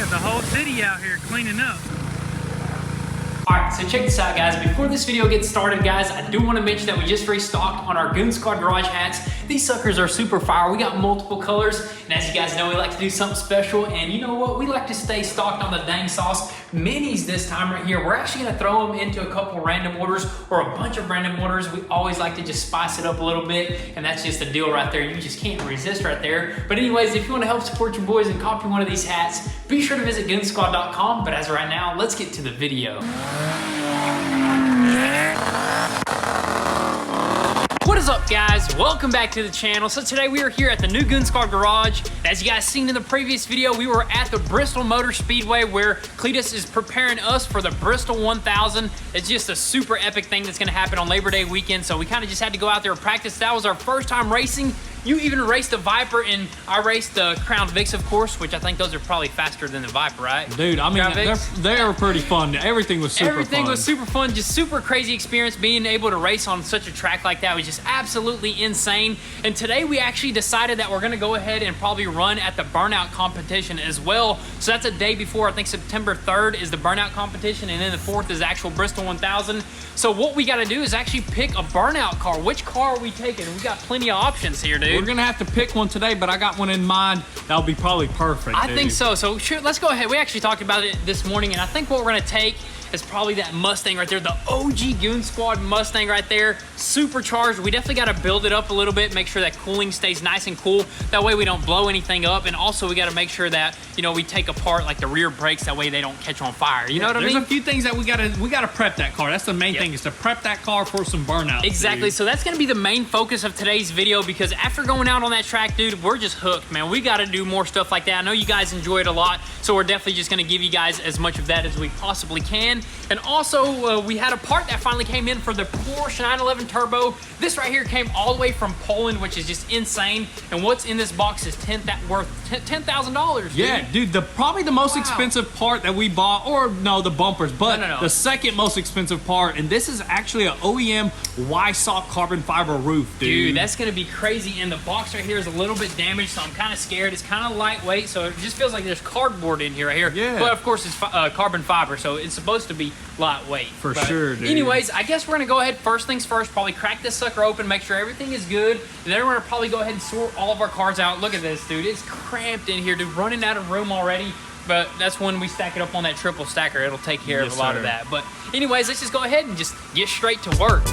the whole city out here cleaning up. Alright, so check this out, guys. Before this video gets started, guys, I do want to mention that we just restocked on our Goon Squad garage hats. These suckers are super fire. We got multiple colors, and as you guys know, we like to do something special, and you know what? We like to stay stocked on the dang sauce. Minis this time right here. We're actually going to throw them into a couple random orders or a bunch of random orders. We always like to just spice it up a little bit, and that's just a deal right there. You just can't resist right there. But anyways, if you want to help support your boys and copy one of these hats, be sure to visit goonzquad.com. But as of right now, let's get to the video. What is up, guys? Welcome back to the channel. So today we are here at the new Goon Squad garage. As you guys seen in the previous video, we were at the Bristol Motor Speedway where Cletus is preparing us for the Bristol 1000. It's just a super epic thing that's gonna happen on Labor Day weekend. So we kind of just had to go out there and practice. That was our first time racing. You even raced the Viper, and I raced the Crown Vics, of course, which I think those are probably faster than the Viper, right? Dude, I mean, they were pretty fun. Everything was super fun. Everything was super fun, just super crazy experience. Being able to race on such a track like that was just absolutely insane. And today we actually decided that we're gonna go ahead and probably run at the Burnout competition as well. So that's a day before. I think September 3rd is the Burnout competition, and then the 4th is the actual Bristol 1000. So what we gotta do is actually pick a Burnout car. Which car are we taking? We got plenty of options here, dude. We're gonna have to pick one today, but I got one in mind that'll be probably perfect. I think so. So sure, let's go ahead. We actually talked about it this morning, and I think what we're gonna take is probably that Mustang right there, the OG Goon Squad Mustang right there, supercharged. We definitely got to build it up a little bit, make sure that cooling stays nice and cool. That way we don't blow anything up, and also we got to make sure that, you know, we take apart like the rear brakes, that way they don't catch on fire. You know what I mean? There's a few things that we gotta prep that car. That's the main thing, is to prep that car for some burnout. Exactly. Dude. So that's gonna be the main focus of today's video, because after going out on that track, dude, we're just hooked, man. We got to do more stuff like that. I know you guys enjoy it a lot, so we're definitely just gonna give you guys as much of that as we possibly can. And also, we had a part that finally came in for the Porsche 911 Turbo. This right here came all the way from Poland, which is just insane. And what's in this box is worth $10,000. Yeah, dude, probably the most expensive part that we bought, or no, the bumpers, but No. the second most expensive part, and this is actually an OEM Y-Sock carbon fiber roof, dude. Dude, that's gonna be crazy. And the box right here is a little bit damaged, so I'm kind of scared. It's kind of lightweight, so it just feels like there's cardboard in here right here. Yeah. But of course, it's carbon fiber, so it's supposed to be lightweight. For sure, dude. Anyways, I guess we're gonna go ahead, first things first, probably crack this sucker open, make sure everything is good, and then we're gonna probably go ahead and sort all of our cars out. Look at this, dude. It's cramped in here, dude. Running out of room already. But that's when we stack it up on that triple stacker. It'll take care of a lot of that. But anyways, let's just go ahead and just get straight to work.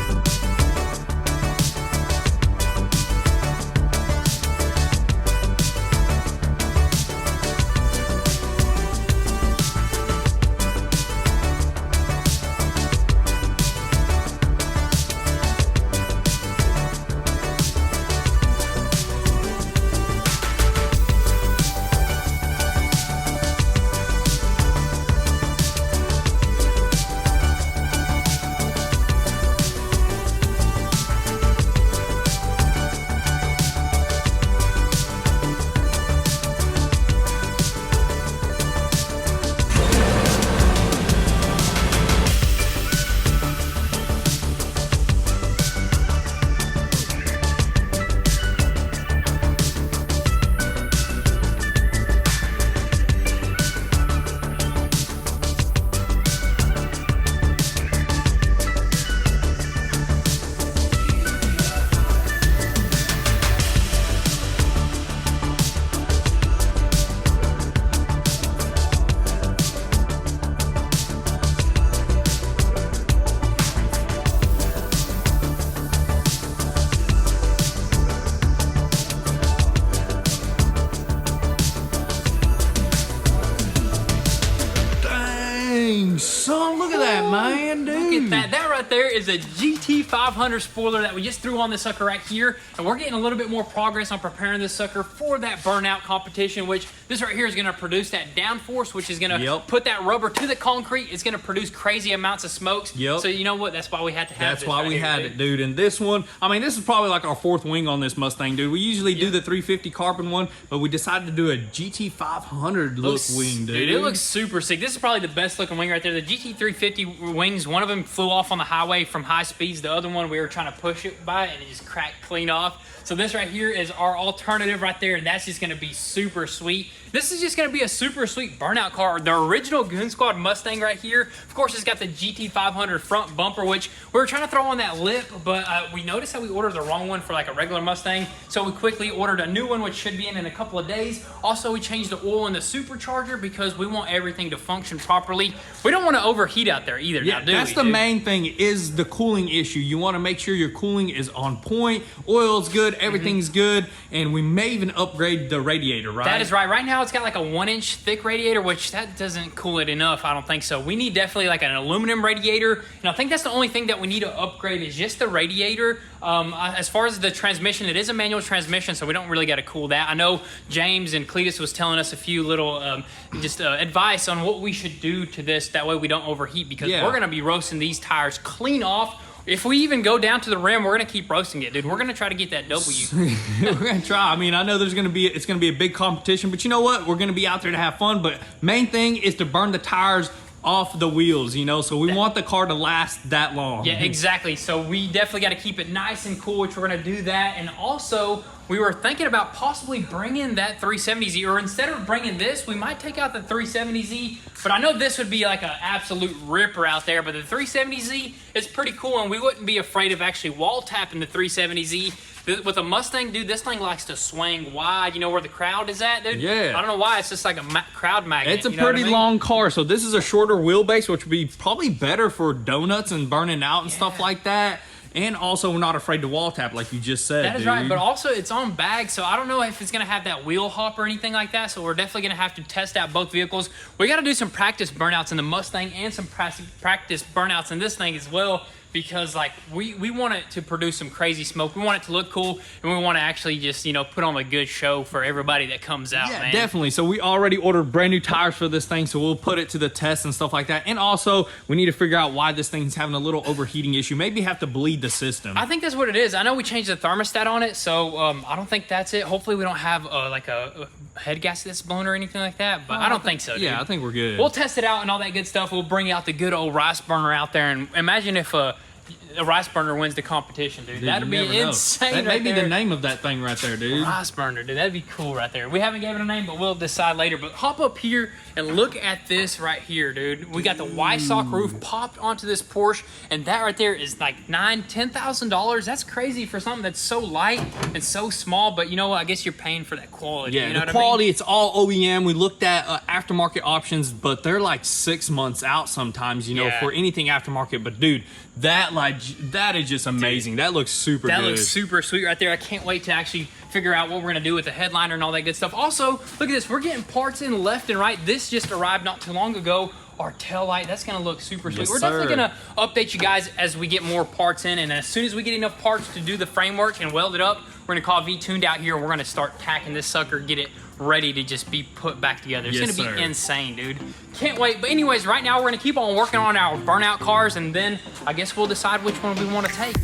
Son, look at that, man, dude. Look at that. That right there is a GT500 spoiler that we just threw on this sucker right here. And we're getting a little bit more progress on preparing this sucker for that Burnout competition, which this right here is going to produce that downforce, which is going to put that rubber to the concrete. It's going to produce crazy amounts of smokes. So you know what? That's why we had to have That's why we had it, dude. And this one, I mean, this is probably like our fourth wing on this Mustang, dude. We usually do the 350 carbon one, but we decided to do a GT500 look wing, dude. Dude, it looks super sick. This is probably the best looking wing right there. The GT350 wings, one of them flew off on the highway from high speeds. The other one we were trying to push it by and it just cracked clean off. So this right here is our alternative right there, and that's just gonna be super sweet. This is just gonna be a super sweet burnout car. The original Goon Squad Mustang right here, of course, it's got the GT500 front bumper, which we were trying to throw on that lip, but we noticed that we ordered the wrong one for like a regular Mustang, so we quickly ordered a new one, which should be in a couple of days. Also, we changed the oil in the supercharger because we want everything to function properly. We don't want to overheat out there either. Yeah, now, that's the main thing is the cooling issue. You want to make sure your cooling is on point, oil's good, everything's good, and we may even upgrade the radiator, right? That is right. Right now, it's got like a 1-inch thick radiator, which that doesn't cool it enough. I don't think so. We need definitely like an aluminum radiator, and I think that's the only thing that we need to upgrade is just the radiator. As far as the transmission, it is a manual transmission, so we don't really got to cool that. I know James and Cletus was telling us a few little advice on what we should do to this. That way we don't overheat, because we're going to be roasting these tires clean off. If we even go down to the rim, we're gonna keep roasting it, dude. We're gonna try to get that W. We're gonna try. I mean, I know it's gonna be a big competition, but you know what? We're gonna be out there to have fun. But main thing is to burn the tires off the wheels, you know, so we want the car to last that long. Yeah, exactly. So we definitely got to keep it nice and cool, which we're going to do that. And also, we were thinking about possibly bringing that 370Z, or instead of bringing this, we might take out the 370Z, but I know this would be like an absolute ripper out there, but the 370Z is pretty cool, and we wouldn't be afraid of actually wall tapping the 370Z. With a Mustang, dude, this thing likes to swing wide. You know where the crowd is at, dude? Yeah. I don't know why. It's just like a crowd magnet. It's a pretty long car, so this is a shorter wheelbase, which would be probably better for donuts and burning out and stuff like that. And also, we're not afraid to wall tap, like you just said. That is right, but also it's on bag, so I don't know if it's gonna have that wheel hop or anything like that. So we're definitely gonna have to test out both vehicles. We got to do some practice burnouts in the Mustang and some practice burnouts in this thing as well, because like we want it to produce some crazy smoke. We want it to look cool, and we want to actually just, you know, put on a good show for everybody that comes out. Yeah, man. definitely. So we already ordered brand new tires for this thing, so we'll put it to the test and stuff like that. And also, we need to figure out why this thing's having a little overheating issue. Maybe have to bleed the system. I think that's what it is. I know we changed the thermostat on it, so I don't think that's it. Hopefully we don't have like a head gasket that's blown or anything like that, but I don't think so, dude. Yeah, I think we're good. We'll test it out and all that good stuff. We'll bring out the good old rice burner out there, and imagine if a rice burner wins the competition, dude. That'd be insane. That may be the name of that thing right there, dude. Rice burner, dude. That'd be cool right there. We haven't given it a name, but we'll decide later. But hop up here and look at this right here, dude. We got the Y-Sock roof popped onto this Porsche, and that right there is like $10,000. That's crazy for something that's so light and so small. But you know what? I guess you're paying for that quality. Yeah, you know the what quality, I mean? it's all OEM. We looked at aftermarket options, but they're like 6 months out sometimes, you know, for anything aftermarket. But dude, that is just amazing. Dude, that looks super good. That looks super sweet right there. I can't wait to actually figure out what we're gonna do with the headliner and all that good stuff. Also, look at this. We're getting parts in left and right. This just arrived not too long ago. Our tail light, that's gonna look super sweet. Yes, we're definitely gonna update you guys as we get more parts in, and as soon as we get enough parts to do the framework and weld it up, we're gonna call V-Tuned out here. We're gonna start tacking this sucker, get it ready to just be put back together. It's gonna be insane, dude. Can't wait. But anyways, right now we're gonna keep on working on our burnout cars, and then I guess we'll decide which one we wanna take.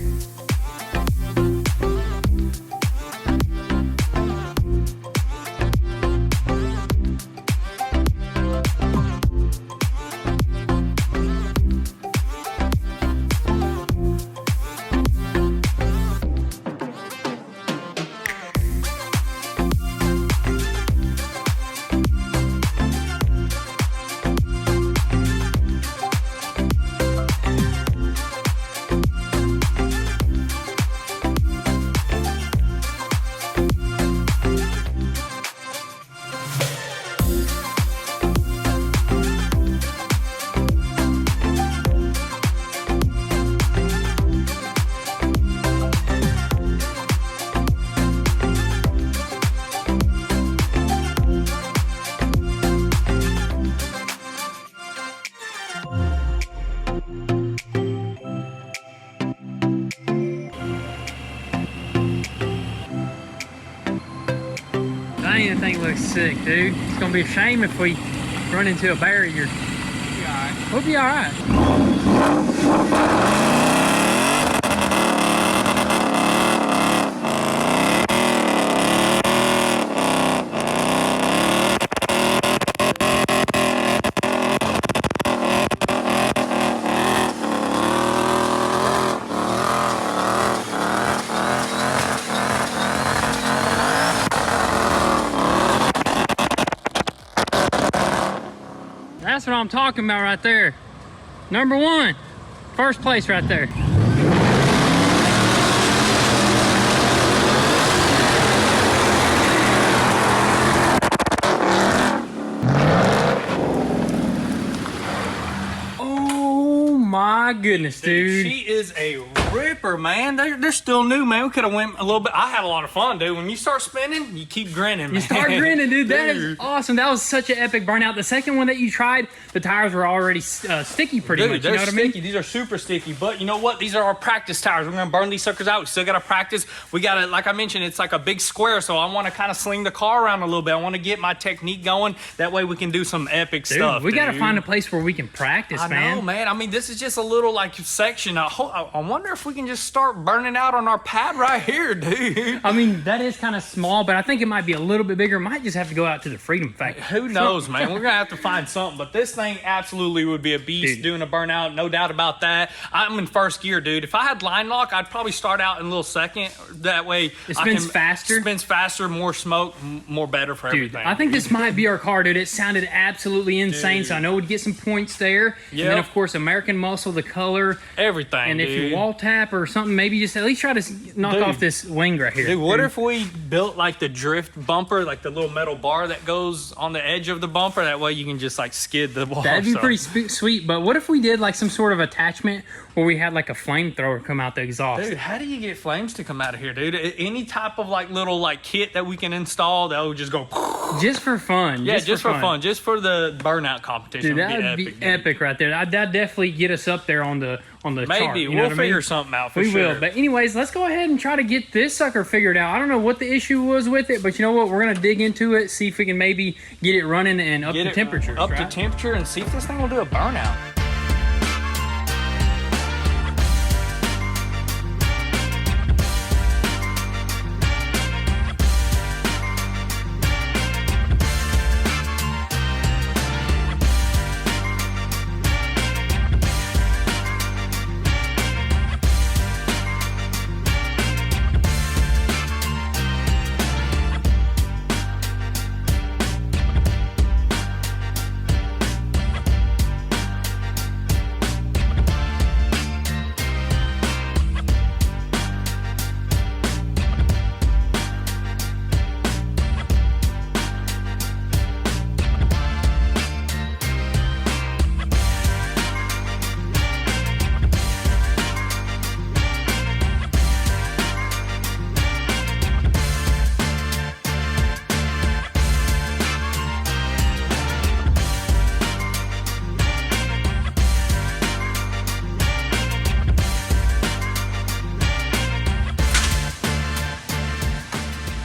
Dang, that thing looks sick, dude. It's gonna be a shame if we run into a barrier. We'll be all right. That's what I'm talking about right there. Number one, first place right there. Oh my goodness, dude. She is a ripper, man. They're still new, man. We could have went a little bit. I had a lot of fun, dude. When you start spinning, you keep grinning, man. You start grinning, dude. That is awesome. That was such an epic burnout. The second one that you tried, the tires were already sticky pretty much. They're You know what sticky. I mean? These are super sticky. But you know what? These are our practice tires. We're going to burn these suckers out. We still got to practice. We got to, like I mentioned, it's like a big square. So I want to kind of sling the car around a little bit. I want to get my technique going. That way we can do some epic stuff. We got to find a place where we can practice, man. I know, man. I mean, this is just a little like section. I wonder if we can just start burning out on our pad right here, dude. I mean, that is kind of small, but I think it might be a little bit bigger. Might just have to go out to the Freedom Factory. Who knows, man? We're gonna have to find something. But this thing absolutely would be a beast, dude. Doing a burnout, no doubt about that. I'm in first gear, dude. If I had line lock, I'd probably start out in a little second. That way, it spins faster. Spins faster, more smoke, more better for everything. I think this might be our car, dude. It sounded absolutely insane, dude. So I know we'd get some points there. Yep. And then, of course, American Muscle, the color, everything. And dude. if you wall tap or something, maybe just at least try to knock off this wing right here. Dude, what if we built like the drift bumper, like the little metal bar that goes on the edge of the bumper? That way you can just like skid the bar. That'd be pretty sweet. But what if we did like some sort of attachment where we had like a flamethrower come out the exhaust? Dude, how do you get flames to come out of here, dude? Any type of like little like kit that we can install that would just go. Just for fun. Yeah, just for fun. Just for the burnout competition. Dude, that would be epic right there. That'd definitely get us up there on the chart. Maybe we'll figure something out for sure. We will. But anyways, let's go ahead and try to get this sucker figured out. I don't know what the issue was with it, but you know what? We're gonna dig into it, see if we can maybe get it running and up to temperature. Up to temperature, and see if this thing will do a burnout.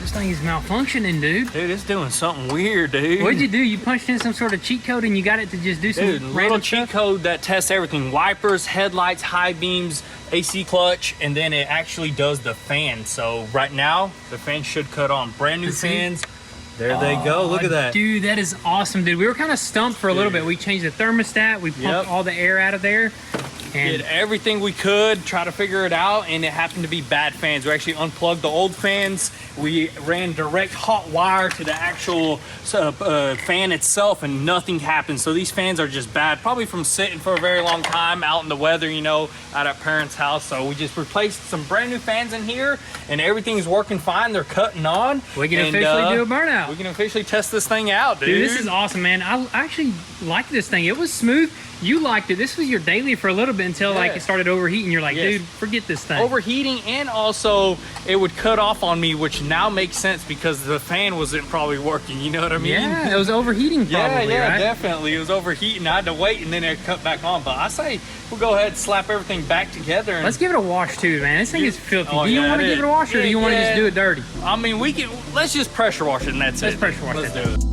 Thing's malfunctioning, dude. Dude, it's doing something weird, dude. What'd you do? You punched in some sort of cheat code and you got it to just do some little cheat code that tests everything: wipers, headlights, high beams, AC clutch, and then it actually does the fan. So right now, the fan should cut on. Brand new fans. There they go. Look at that. Dude, that is awesome, dude. We were kind of stumped for a little bit. We changed the thermostat. We pumped all the air out of there. Did everything we could, try to figure it out, and it happened to be bad fans. We actually unplugged the old fans. We ran direct hot wire to the actual fan itself, and nothing happened. So these fans are just bad, probably from sitting for a very long time out in the weather, you know, out at parents' house. So we just replaced some brand new fans in here, and everything's working fine. They're cutting on. We can officially do a burnout. We can officially test this thing out, dude. Dude, this is awesome, man. I actually like this thing. It was smooth. You liked it. This was your daily for a little bit until like it started overheating. You're like, dude, forget this thing. Overheating, and also it would cut off on me, which now makes sense because the fan wasn't probably working. You know what I mean? Yeah, it was overheating probably, right? Definitely. It was overheating. I had to wait, and then it cut back on. But I say we'll go ahead and slap everything back together. And let's give it a wash too, man. This thing is filthy. Do you want to give it a wash, or do you want to just do it dirty? I mean, we can. Let's just pressure wash it, and that's it. Let's pressure wash it. Let's do it.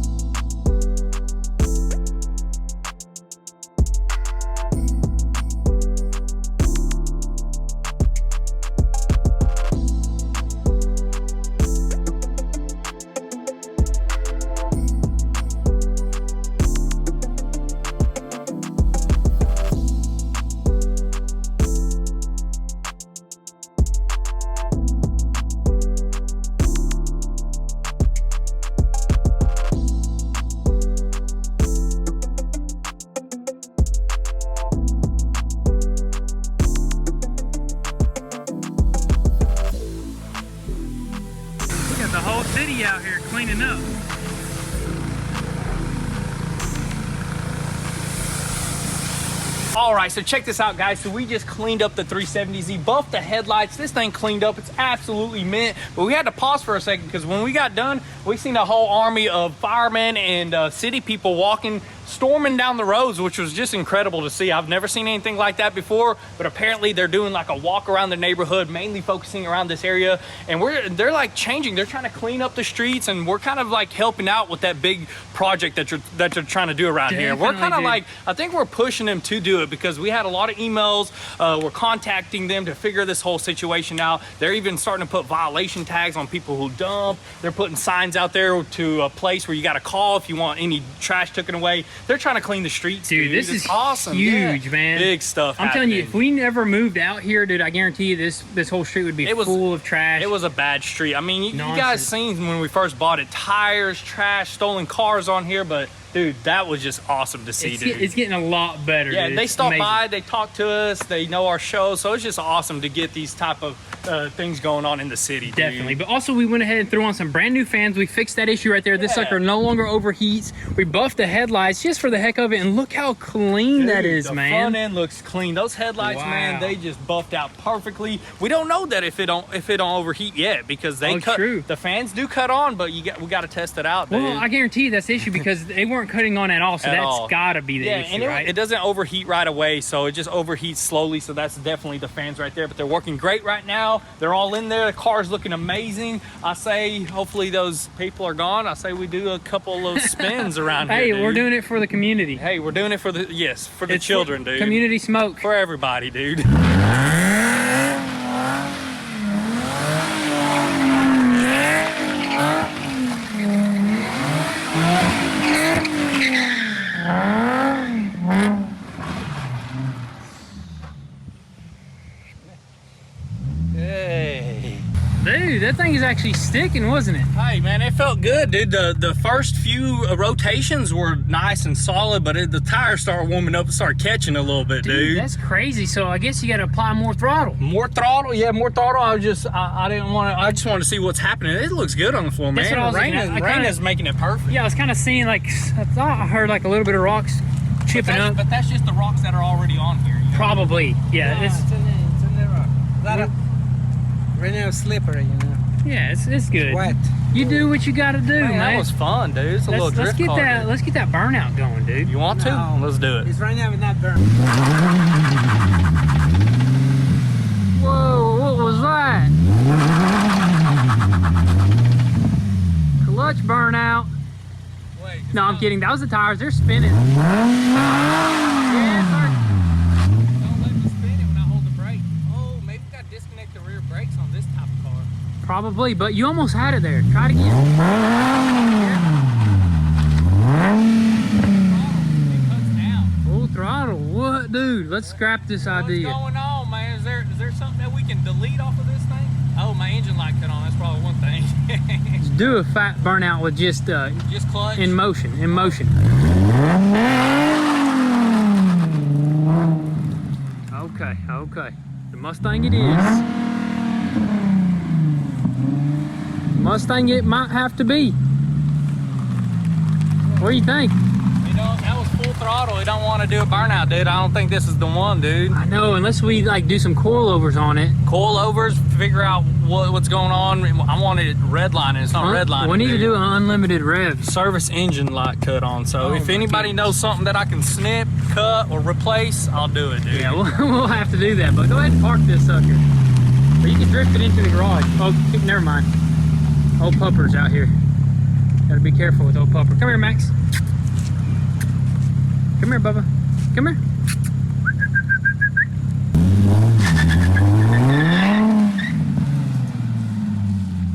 cleaning up. All right, so check this out, guys. So we just cleaned up the 370Z, buffed the headlights. This thing cleaned up. It's absolutely mint. But we had to pause for a second because when we got done, we seen a whole army of firemen and city people walking, storming down the roads, which was just incredible to see. I've never seen anything like that before, but apparently they're doing like a walk around the neighborhood, mainly focusing around this area. And they're like changing. They're trying to clean up the streets, and we're kind of like helping out with that big project that you're trying to do around here. We're kind of like, I think we're pushing them to do it because we had a lot of emails. We're contacting them to figure this whole situation out. They're even starting to put violation tags on people who dump. They're putting signs out there to a place where you got to call if you want any trash taken away. They're trying to clean the streets, dude. This is awesome. Huge, man. Big stuff. I'm telling you, if we never moved out here, dude, I guarantee you this whole street would be full of trash. It was a bad street. I mean, you guys seen when we first bought it, tires, trash, stolen cars on here, but dude, that was just awesome to see, dude. It's getting a lot better. Yeah, dude. they stopped by, they talked to us, they know our show, so it's just awesome to get these type of things going on in the city, dude. Definitely. But also, we went ahead and threw on some brand new fans. We fixed that issue right there. This sucker no longer overheats. We buffed the headlights just for the heck of it, and look how clean that is, man. The front end looks clean. Those headlights, man, they just buffed out perfectly. We don't know that if it don't overheat yet because they the fans do cut on, but we got to test it out, dude. Well, I guarantee you that's the issue because they weren't cutting on at all. So that's gotta be the issue, and right? It doesn't overheat right away, so it just overheats slowly. So that's definitely the fans right there. But they're working great right now. They're all in there. The car's looking amazing. I say, hopefully those people are gone. I say we do a couple of spins around here. Hey, dude. we're doing it for the community. Hey, we're doing it for the the children, dude. Community smoke for everybody, dude. Dude, that thing is actually sticking, wasn't it? Hey, man, it felt good, dude. The first few rotations were nice and solid, but the tires started warming up and started catching a little bit, dude. That's crazy. So I guess you got to apply more throttle. More throttle? Yeah, more throttle. I just wanted to see what's happening. It looks good on the floor, man. That's what Rain is making it perfect. Yeah, I was kind of seeing I thought I heard like a little bit of rocks chipping up. But that's just the rocks that are already on here. You know? Probably, yeah. It's in the rock. Right now it's slippery, you know. Yeah, it's good. It's wet. You do what you got to do, man. That was fun, dude. It's a little drift car. Let's get that burnout going, dude. You want to? No. Let's do it. It's right now with that burn. Whoa, what was that? Clutch burnout. Wait, No, I'm kidding. That was the tires. They're spinning. Don't let me spin it when I hold the brake. Oh, maybe we got to disconnect the rear brakes on this type of car. Probably, but you almost had it there. Try it again. Full throttle. What, dude? Let's scrap this idea. What's going on, man? Is there something that we can delete off of this thing? Oh, my engine light cut on. That's probably one thing. Just do a fat burnout with just clutch in motion. Okay. The Mustang it is. Mustang it might have to be. What do you think? That was full throttle. We don't want to do a burnout, dude. I don't think this is the one, dude. I know, unless we like do some coilovers on it. Coilovers, figure out what's going on. I wanted it redlining. It's not redlining. We need to do an unlimited rev. Service engine light cut on. So if anybody knows something that I can snip, cut, or replace, I'll do it, dude. Yeah, we'll have to do that. But go ahead and park this sucker. Or you can drift it into the garage. Oh, never mind. Old Pupper's out here. Gotta be careful with old Pupper. Come here, Max. Come here, Bubba. Come here.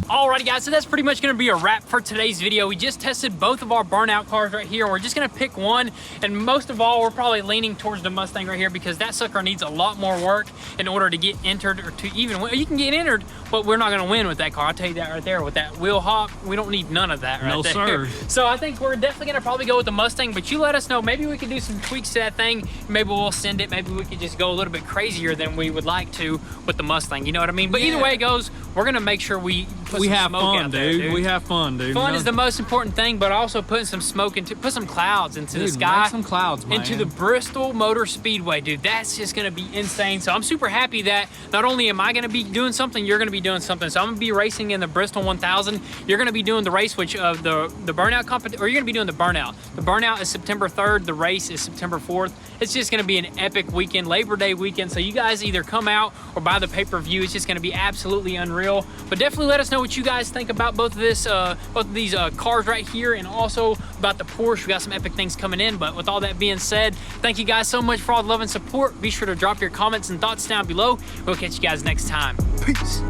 Alrighty guys, so that's pretty much going to be a wrap for today's video. We just tested both of our burnout cars right here. We're just going to pick one, and most of all, we're probably leaning towards the Mustang right here because that sucker needs a lot more work in order to get entered, or to even win. You can get entered, but we're not going to win with that car. I'll tell you that right there. With that wheel hop, we don't need none of that right there. No, sir. So I think we're definitely going to probably go with the Mustang, but you let us know. Maybe we can do some tweaks to that thing. Maybe we'll send it. Maybe we could just go a little bit crazier than we would like to with the Mustang. You know what I mean? But either way it goes, we're going to make sure we have have smoke fun, out there, dude. We have fun, dude. Fun is the most important thing, but also putting some smoke into, put some clouds into the sky. Make some clouds, man. Into the Bristol Motor Speedway, dude. That's just gonna be insane. So I'm super happy that not only am I gonna be doing something, you're gonna be doing something. So I'm gonna be racing in the Bristol 1000. You're gonna be doing the race, which of the Burnout competition, or you're gonna be doing the Burnout. The Burnout is September 3rd. The race is September 4th. It's just gonna be an epic weekend, Labor Day weekend. So you guys either come out or buy the pay-per-view. It's just gonna be absolutely unreal. But definitely let us know what you guys think about both of these cars right here, and also about the Porsche. We got some epic things coming in. But with all that being said, thank you guys so much for all the love and support. Be sure to drop your comments and thoughts down below. We'll catch you guys next time. Peace.